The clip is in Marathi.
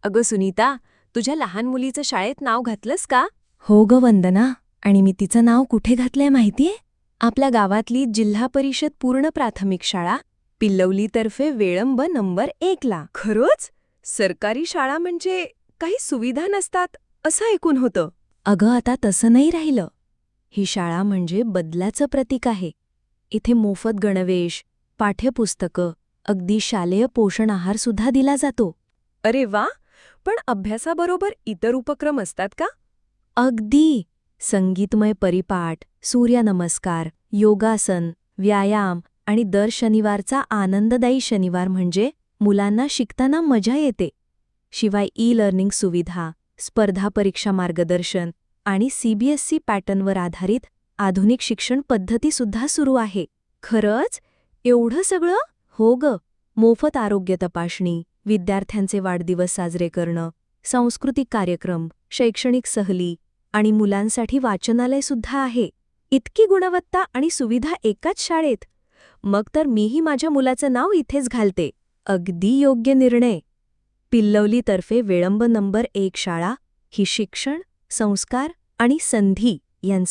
अगं सुनीता, तुझ्या लहान मुलीचं शाळेत नाव घातलंस का? हो ग वंदना. आणि मी तिचं नाव कुठे घातलंय माहितीये? आपल्या गावातली जिल्हा परिषद पूर्ण प्राथमिक शाळा पिल्लवलीतर्फे वेळंब नंबर 1 ला. खरंच? सरकारी शाळा म्हणजे काही सुविधा नसतात असं ऐकून होतं. अगं आता तसं नाही राहिलं. ही शाळा म्हणजे बदलाचं प्रतीक आहे. इथे मोफत गणवेश, पाठ्यपुस्तकं, अगदी शालेय पोषण आहारसुद्धा दिला जातो. अरे वा, पण अभ्यासाबरोबर इतर उपक्रम असतात का? अगदी. संगीतमय परिपाठ, सूर्यनमस्कार, योगासन, व्यायाम आणि दर शनिवारचा आनंददायी शनिवार म्हणजे मुलांना शिकताना मजा येते. शिवाय ई-लर्निंग सुविधा, स्पर्धा परीक्षा मार्गदर्शन आणि CBSE पॅटर्नवर आधारित आधुनिक शिक्षण पद्धतीसुद्धा सुरू आहे. खरंच? एवढं सगळं? हो ग. मोफत आरोग्य तपासणी, विद्यार्थ्यांचे वाढदिवस साजरे करणं, सांस्कृतिक कार्यक्रम, शैक्षणिक सहली आणि मुलांसाठी वाचनालयसुद्धा आहे. इतकी गुणवत्ता आणि सुविधा एकाच शाळेत? मग तर मीही माझ्या मुलाचं नाव इथेच घालते. अगदी योग्य निर्णय. पिल्लवलीतर्फे वेळंब नंबर 1 शाळा ही शिक्षण, संस्कार आणि संधी यांचं